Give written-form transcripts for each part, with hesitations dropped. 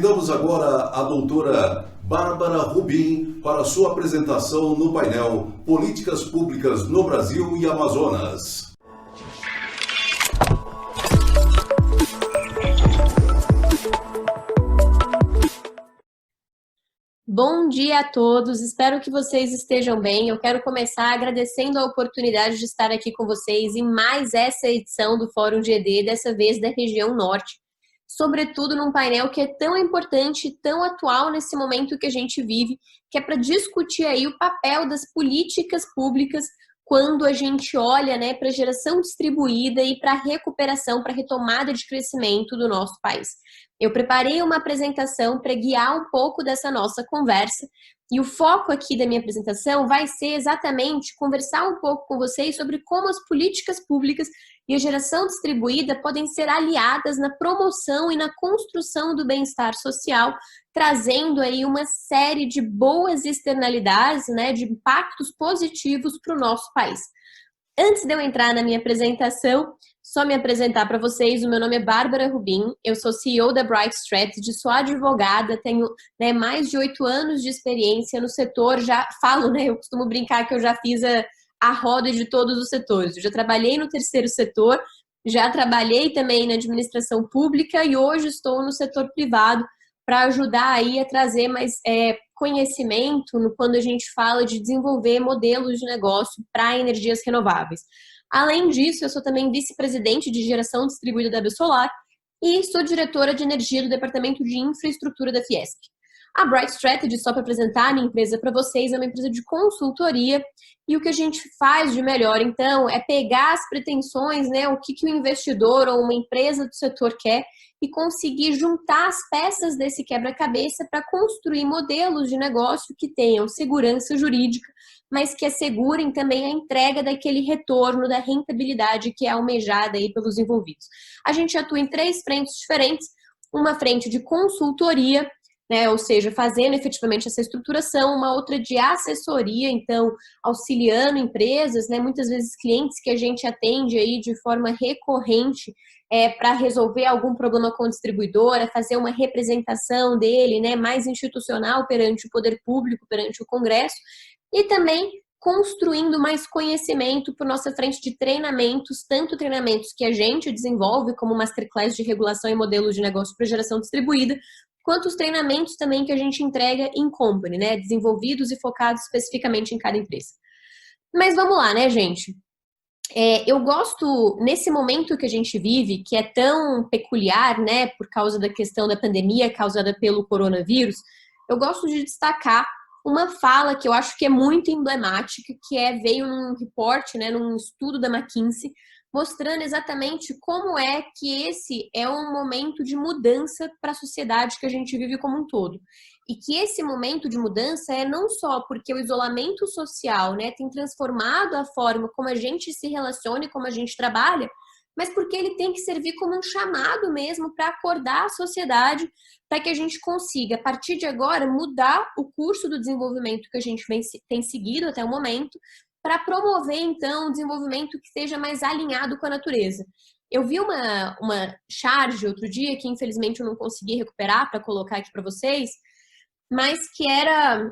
Convidamos agora a doutora Bárbara Rubim para sua apresentação no painel Políticas Públicas no Brasil e Amazonas. Bom dia a todos, espero que vocês estejam bem. Eu quero começar agradecendo a oportunidade de estar aqui com vocês em mais essa edição do Fórum GD, dessa vez da região norte. Sobretudo num painel que é tão importante e tão atual nesse momento que a gente vive, que é para discutir aí o papel das políticas públicas quando a gente olha, para a geração distribuída e para a recuperação, para a retomada de crescimento do nosso país. Eu preparei uma apresentação para guiar um pouco dessa nossa conversa e o foco aqui da minha apresentação vai ser exatamente conversar um pouco com vocês sobre como as políticas públicas e a geração distribuída podem ser aliadas na promoção e na construção do bem-estar social, trazendo aí uma série de boas externalidades, de impactos positivos para o nosso país. Antes de eu entrar na minha apresentação, só me apresentar para vocês, o meu nome é Bárbara Rubim, eu sou CEO da Bright Strategy, sou advogada, tenho mais de 8 anos de experiência no setor, já falo, eu costumo brincar que eu já fiz a roda de todos os setores, eu já trabalhei no terceiro setor, já trabalhei também na administração pública e hoje estou no setor privado para ajudar aí a trazer mais conhecimento quando a gente fala de desenvolver modelos de negócio para energias renováveis. Além disso, eu sou também vice-presidente de geração distribuída da Biosolar e sou diretora de energia do Departamento de Infraestrutura da Fiesp. A Bright Strategy, só para apresentar a minha empresa para vocês, é uma empresa de consultoria e o que a gente faz de melhor, então, é pegar as pretensões, o que o investidor ou uma empresa do setor quer e conseguir juntar as peças desse quebra-cabeça para construir modelos de negócio que tenham segurança jurídica, mas que assegurem também a entrega daquele retorno, da rentabilidade que é almejada aí pelos envolvidos. A gente atua em 3 frentes diferentes, uma frente de consultoria, ou seja, fazendo efetivamente essa estruturação, uma outra de assessoria, então, auxiliando empresas, muitas vezes clientes que a gente atende aí de forma recorrente para resolver algum problema com a distribuidora, fazer uma representação dele, mais institucional perante o poder público, perante o Congresso, e também construindo mais conhecimento por nossa frente de treinamentos, tanto treinamentos que a gente desenvolve, como Masterclass de regulação e modelos de negócio para geração distribuída, quanto os treinamentos também que a gente entrega em company, desenvolvidos e focados especificamente em cada empresa. Mas vamos lá, gente? Eu gosto, nesse momento que a gente vive, que é tão peculiar, por causa da questão da pandemia causada pelo coronavírus, eu gosto de destacar uma fala que eu acho que é muito emblemática, que veio num report, num estudo da McKinsey, mostrando exatamente como é que esse é um momento de mudança para a sociedade que a gente vive como um todo. E que esse momento de mudança é não só porque o isolamento social, tem transformado a forma como a gente se relaciona e como a gente trabalha, mas porque ele tem que servir como um chamado mesmo para acordar a sociedade, para que a gente consiga, a partir de agora, mudar o curso do desenvolvimento que a gente tem seguido até o momento, para promover, então, um desenvolvimento que seja mais alinhado com a natureza. Eu vi uma charge outro dia, que infelizmente eu não consegui recuperar para colocar aqui para vocês, mas que era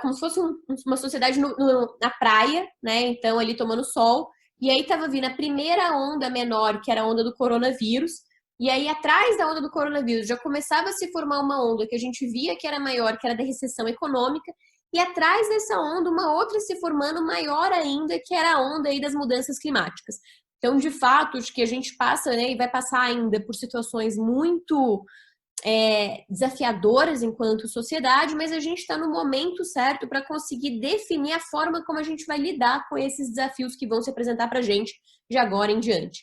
como se fosse uma sociedade na praia, então ali tomando sol, e aí estava vindo a primeira onda menor, que era a onda do coronavírus, e aí atrás da onda do coronavírus já começava a se formar uma onda que a gente via que era maior, que era da recessão econômica, e atrás dessa onda, uma outra se formando maior ainda, que era a onda aí das mudanças climáticas. Então, de fato, acho que a gente passa, e vai passar ainda por situações muito desafiadoras enquanto sociedade, mas a gente está no momento certo para conseguir definir a forma como a gente vai lidar com esses desafios que vão se apresentar para a gente de agora em diante.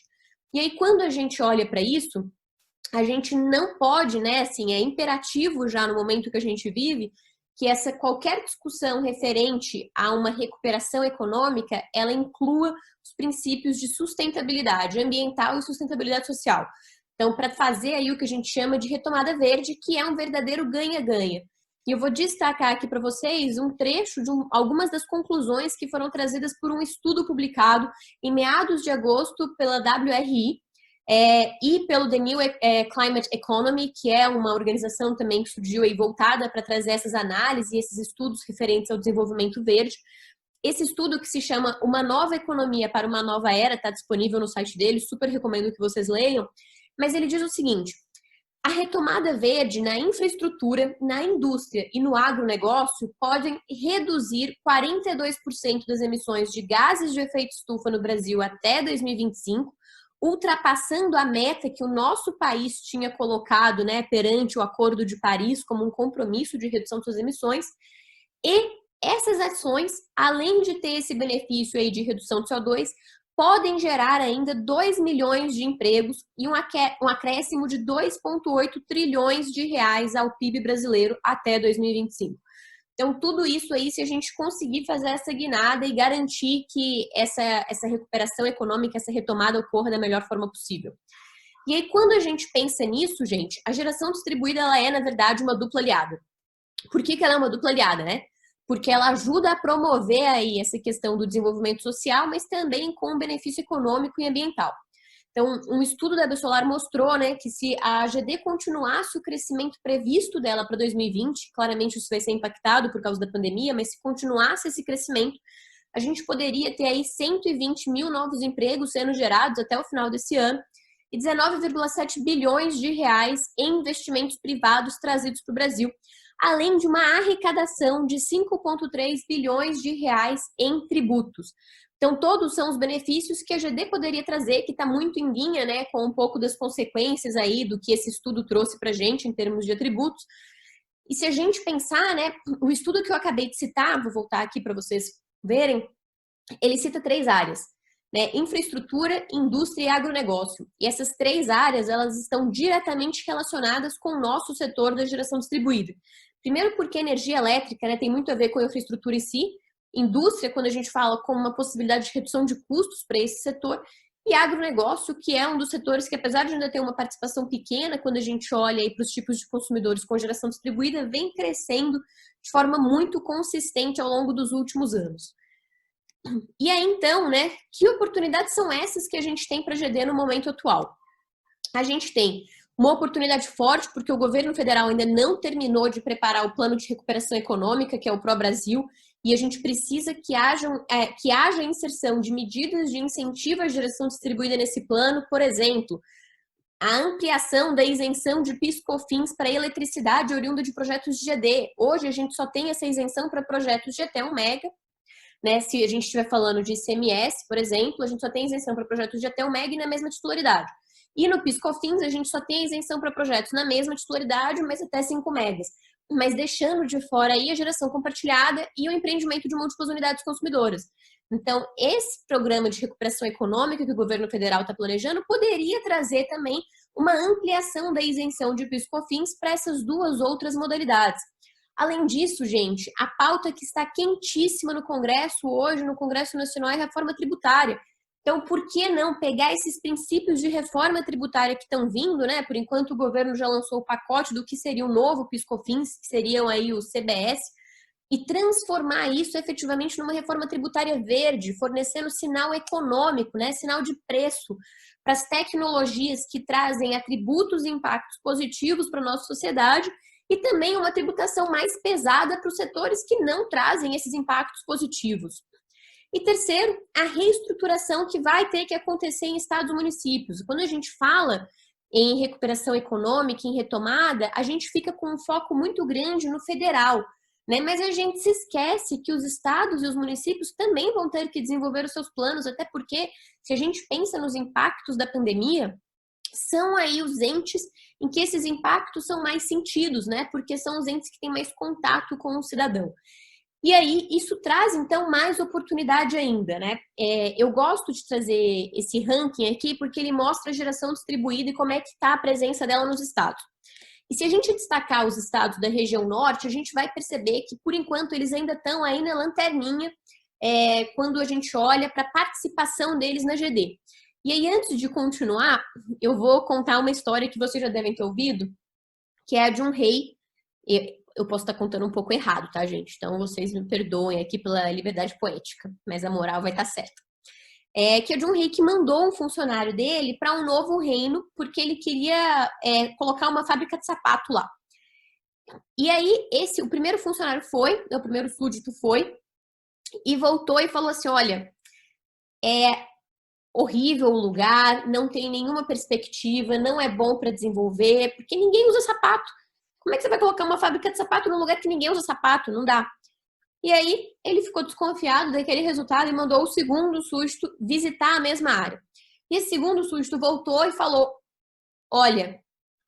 E aí, quando a gente olha para isso, a gente não pode, é imperativo já no momento que a gente vive, que qualquer discussão referente a uma recuperação econômica, ela inclua os princípios de sustentabilidade ambiental e sustentabilidade social. Então, para fazer aí o que a gente chama de retomada verde, que é um verdadeiro ganha-ganha. E eu vou destacar aqui para vocês um trecho de algumas das conclusões que foram trazidas por um estudo publicado em meados de agosto pela WRI, e pelo The New Climate Economy, que é uma organização também que surgiu aí voltada para trazer essas análises e esses estudos referentes ao desenvolvimento verde. Esse estudo, que se chama Uma Nova Economia para uma Nova Era, está disponível no site dele, super recomendo que vocês leiam, mas ele diz o seguinte: a retomada verde na infraestrutura, na indústria e no agronegócio podem reduzir 42% das emissões de gases de efeito estufa no Brasil até 2025, ultrapassando a meta que o nosso país tinha colocado, né, perante o Acordo de Paris como um compromisso de redução de suas emissões. E essas ações, além de ter esse benefício aí de redução de CO2, podem gerar ainda 2 milhões de empregos e um acréscimo de 2,8 trilhões de reais ao PIB brasileiro até 2025. Então, tudo isso aí, se a gente conseguir fazer essa guinada e garantir que essa recuperação econômica, essa retomada ocorra da melhor forma possível. E aí, quando a gente pensa nisso, gente, a geração distribuída, ela é, na verdade, uma dupla aliada. Por que ela é uma dupla aliada, né? Porque ela ajuda a promover aí essa questão do desenvolvimento social, mas também com benefício econômico e ambiental. Então, um estudo da Absolar mostrou, né, que se a AGD continuasse o crescimento previsto dela para 2020, claramente isso vai ser impactado por causa da pandemia, mas se continuasse esse crescimento, a gente poderia ter aí 120 mil novos empregos sendo gerados até o final desse ano e 19,7 bilhões de reais em investimentos privados trazidos para o Brasil, além de uma arrecadação de 5,3 bilhões de reais em tributos. Então, todos são os benefícios que a AGD poderia trazer, que está muito em linha, né, com um pouco das consequências aí do que esse estudo trouxe para a gente em termos de atributos. E se a gente pensar, né, o estudo que eu acabei de citar, vou voltar aqui para vocês verem, ele cita 3 áreas, né, infraestrutura, indústria e agronegócio. E essas 3 áreas, elas estão diretamente relacionadas com o nosso setor da geração distribuída. Primeiro porque a energia elétrica, né, tem muito a ver com a infraestrutura em si, indústria, quando a gente fala como uma possibilidade de redução de custos para esse setor, e agronegócio, que é um dos setores que, apesar de ainda ter uma participação pequena, quando a gente olha para os tipos de consumidores com geração distribuída, vem crescendo de forma muito consistente ao longo dos últimos anos. E aí, então, né, que oportunidades são essas que a gente tem para a GD no momento atual? A gente tem uma oportunidade forte, porque o governo federal ainda não terminou de preparar o plano de recuperação econômica, que é o Pró-Brasil, e a gente precisa que haja inserção de medidas de incentivo à geração distribuída nesse plano, por exemplo, a ampliação da isenção de PIS/COFINS para eletricidade oriunda de projetos de GD. Hoje a gente só tem essa isenção para projetos de até 1 mega, né? Se a gente estiver falando de ICMS, por exemplo, a gente só tem isenção para projetos de até 1 mega e na mesma titularidade. E no PIS/COFINS a gente só tem a isenção para projetos na mesma titularidade, mas até 5 megas. Mas deixando de fora aí a geração compartilhada e o empreendimento de múltiplas unidades consumidoras. Então, esse programa de recuperação econômica que o governo federal está planejando poderia trazer também uma ampliação da isenção de PIS/COFINS para essas 2 outras modalidades. Além disso, gente, a pauta que está quentíssima no Congresso hoje, no Congresso Nacional, é a reforma tributária. Então, por que não pegar esses princípios de reforma tributária que estão vindo, né? Por enquanto, o governo já lançou o pacote do que seria o novo PIS/COFINS, que seriam aí o CBS, e transformar isso efetivamente numa reforma tributária verde, fornecendo sinal econômico, né? Sinal de preço para as tecnologias que trazem atributos e impactos positivos para a nossa sociedade e também uma tributação mais pesada para os setores que não trazem esses impactos positivos. E terceiro, a reestruturação que vai ter que acontecer em estados e municípios. Quando a gente fala em recuperação econômica, em retomada, a gente fica com um foco muito grande no federal, né? Mas a gente se esquece que os estados e os municípios também vão ter que desenvolver os seus planos, até porque, se a gente pensa nos impactos da pandemia, são aí os entes em que esses impactos são mais sentidos, né? Porque são os entes que têm mais contato com o cidadão. E aí, isso traz, então, mais oportunidade ainda, né? Eu gosto de trazer esse ranking aqui porque ele mostra a geração distribuída e como é que está a presença dela nos estados. E se a gente destacar os estados da região norte, a gente vai perceber que, por enquanto, eles ainda estão aí na lanterninha quando a gente olha para a participação deles na GD. E aí, antes de continuar, eu vou contar uma história que vocês já devem ter ouvido, que é a de um rei. Eu posso estar contando um pouco errado, tá, gente? Então, vocês me perdoem aqui pela liberdade poética, mas a moral vai estar certa. que é de um rei que mandou um funcionário dele para um novo reino, porque ele queria colocar uma fábrica de sapato lá. E aí, o primeiro funcionário foi, o primeiro súdito foi, e voltou e falou assim, olha, é horrível o lugar, não tem nenhuma perspectiva, não é bom para desenvolver, porque ninguém usa sapato. Como é que você vai colocar uma fábrica de sapato num lugar que ninguém usa sapato? Não dá. E aí, ele ficou desconfiado daquele resultado e mandou o segundo súdito visitar a mesma área. E esse segundo súdito voltou e falou, olha,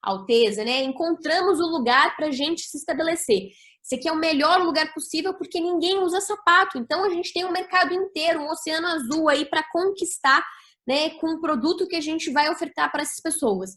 Alteza, né, encontramos o lugar para a gente se estabelecer. Esse aqui é o melhor lugar possível porque ninguém usa sapato. Então, a gente tem um mercado inteiro, um oceano azul aí para conquistar, né, com o produto que a gente vai ofertar para essas pessoas.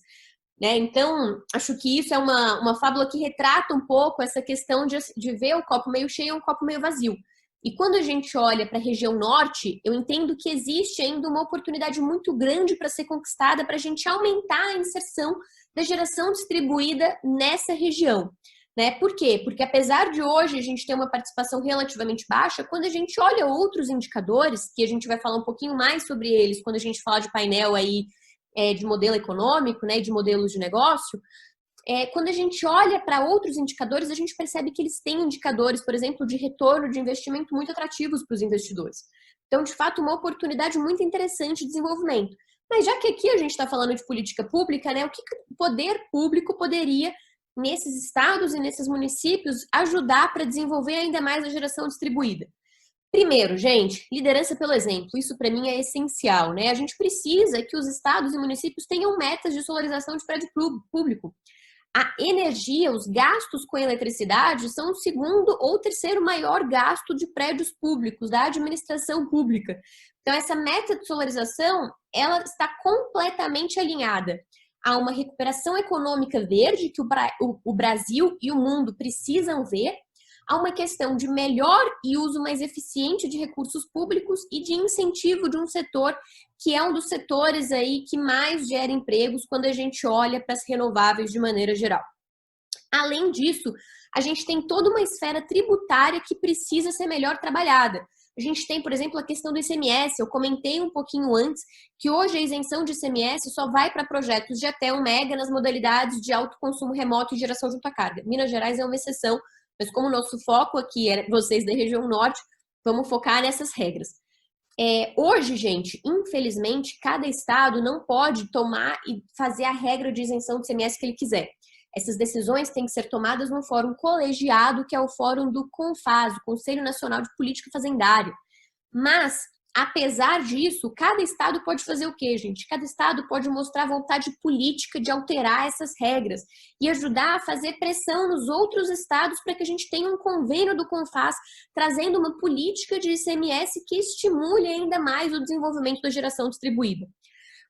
Né? Então, acho que isso é uma fábula que retrata um pouco essa questão de ver o copo meio cheio ou um copo meio vazio. E quando a gente olha para a região norte, eu entendo que existe ainda uma oportunidade muito grande para ser conquistada para a gente aumentar a inserção da geração distribuída nessa região. Né? Por quê? Porque apesar de hoje a gente ter uma participação relativamente baixa, quando a gente olha outros indicadores, que a gente vai falar um pouquinho mais sobre eles quando a gente falar de painel aí de modelo econômico, né, de modelos de negócio, quando a gente olha para outros indicadores, a gente percebe que eles têm indicadores, por exemplo, de retorno de investimento muito atrativos para os investidores. Então, de fato, uma oportunidade muito interessante de desenvolvimento. Mas já que aqui a gente está falando de política pública, né, o que o poder público poderia, nesses estados e nesses municípios, ajudar para desenvolver ainda mais a geração distribuída? Primeiro, gente, liderança pelo exemplo. Isso para mim é essencial, né? A gente precisa que os estados e municípios tenham metas de solarização de prédio público. A energia, os gastos com eletricidade são o segundo ou terceiro maior gasto de prédios públicos, da administração pública. Então, essa meta de solarização, ela está completamente alinhada a uma recuperação econômica verde que o Brasil e o mundo precisam ver, há uma questão de melhor e uso mais eficiente de recursos públicos e de incentivo de um setor que é um dos setores aí que mais gera empregos quando a gente olha para as renováveis de maneira geral. Além disso, a gente tem toda uma esfera tributária que precisa ser melhor trabalhada. A gente tem, por exemplo, a questão do ICMS. Eu comentei um pouquinho antes que hoje a isenção de ICMS só vai para projetos de até 1 mega nas modalidades de alto consumo remoto e geração de alta carga. Minas Gerais é uma exceção, mas como o nosso foco aqui é vocês da região norte, vamos focar nessas regras. Hoje, gente, infelizmente, cada estado não pode tomar e fazer a regra de isenção do ICMS que ele quiser. Essas decisões têm que ser tomadas num fórum colegiado, que é o fórum do CONFAS, o Conselho Nacional de Política Fazendária. Mas, apesar disso, cada estado pode fazer o quê, gente? Cada estado pode mostrar vontade política de alterar essas regras e ajudar a fazer pressão nos outros estados para que a gente tenha um convênio do CONFAS trazendo uma política de ICMS que estimule ainda mais o desenvolvimento da geração distribuída.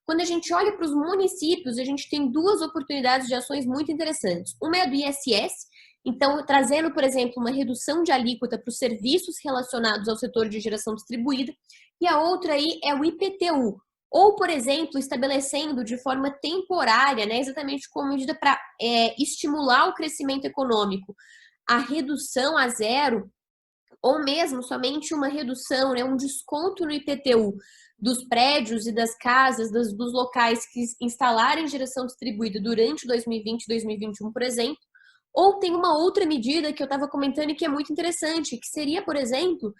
Quando a gente olha para os municípios, a gente tem duas oportunidades de ações muito interessantes. Uma é a do ISS, então trazendo, por exemplo, uma redução de alíquota para os serviços relacionados ao setor de geração distribuída, e a outra aí é o IPTU, ou, por exemplo, estabelecendo de forma temporária, né, exatamente como medida para estimular o crescimento econômico, a redução a zero, ou mesmo somente uma redução, né, um desconto no IPTU dos prédios e das casas, dos locais que instalarem geração distribuída durante 2020 e 2021, por exemplo. Ou tem uma outra medida que eu estava comentando e que é muito interessante, que seria, por exemplo,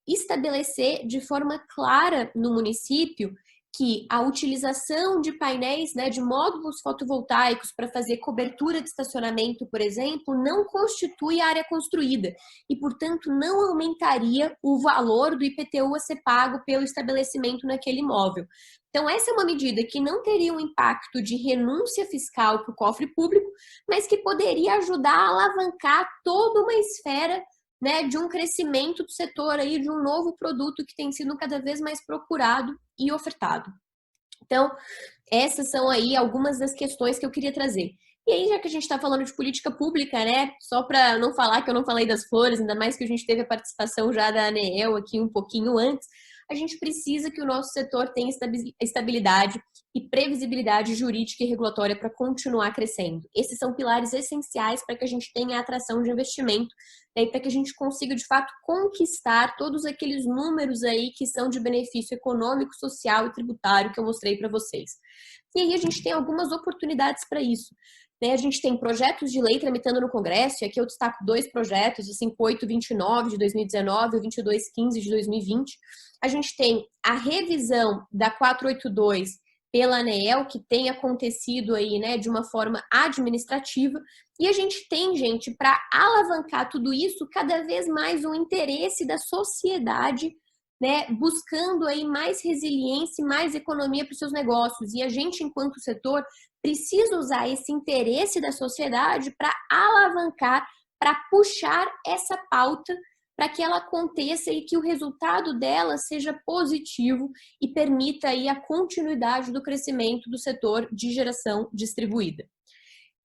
estabelecer de forma clara no município que a utilização de painéis, né, de módulos fotovoltaicos para fazer cobertura de estacionamento, por exemplo, não constitui área construída e, portanto, não aumentaria o valor do IPTU a ser pago pelo estabelecimento naquele imóvel. Então, essa é uma medida que não teria um impacto de renúncia fiscal para o cofre público, mas que poderia ajudar a alavancar toda uma esfera, né, de um crescimento do setor aí, de um novo produto que tem sido cada vez mais procurado e ofertado. Então, essas são aí algumas das questões que eu queria trazer. E aí, já que a gente está falando de política pública, né, só para não falar que eu não falei das flores, ainda mais que a gente teve a participação já da ANEEL aqui um pouquinho antes, a gente precisa que o nosso setor tenha estabilidade e previsibilidade jurídica e regulatória para continuar crescendo. Esses são pilares essenciais para que a gente tenha a atração de investimento né, para que a gente consiga, de fato, conquistar todos aqueles números aí que são de benefício econômico, social e tributário que eu mostrei para vocês. E aí a gente tem algumas oportunidades para isso. A gente tem projetos de lei tramitando no Congresso, e aqui eu destaco 2 projetos, o 5829 de 2019 e o 2215 de 2020. A gente tem a revisão da 482 pela ANEEL, que tem acontecido aí, né, de uma forma administrativa, e a gente tem, gente, para alavancar tudo isso, cada vez mais o interesse da sociedade, né, buscando aí mais resiliência e mais economia para os seus negócios. E a gente, enquanto setor, precisa usar esse interesse da sociedade para alavancar, para puxar essa pauta para que ela aconteça e que o resultado dela seja positivo e permita aí a continuidade do crescimento do setor de geração distribuída.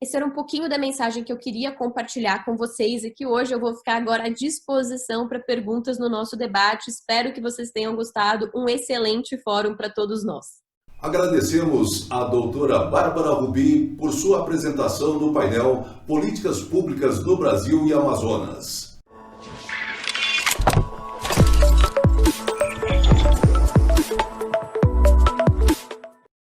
Esse era um pouquinho da mensagem que eu queria compartilhar com vocês e que hoje eu vou ficar agora à disposição para perguntas no nosso debate. Espero que vocês tenham gostado. Um excelente fórum para todos nós. Agradecemos à doutora Bárbara Rubim por sua apresentação no painel Políticas Públicas no Brasil e Amazonas.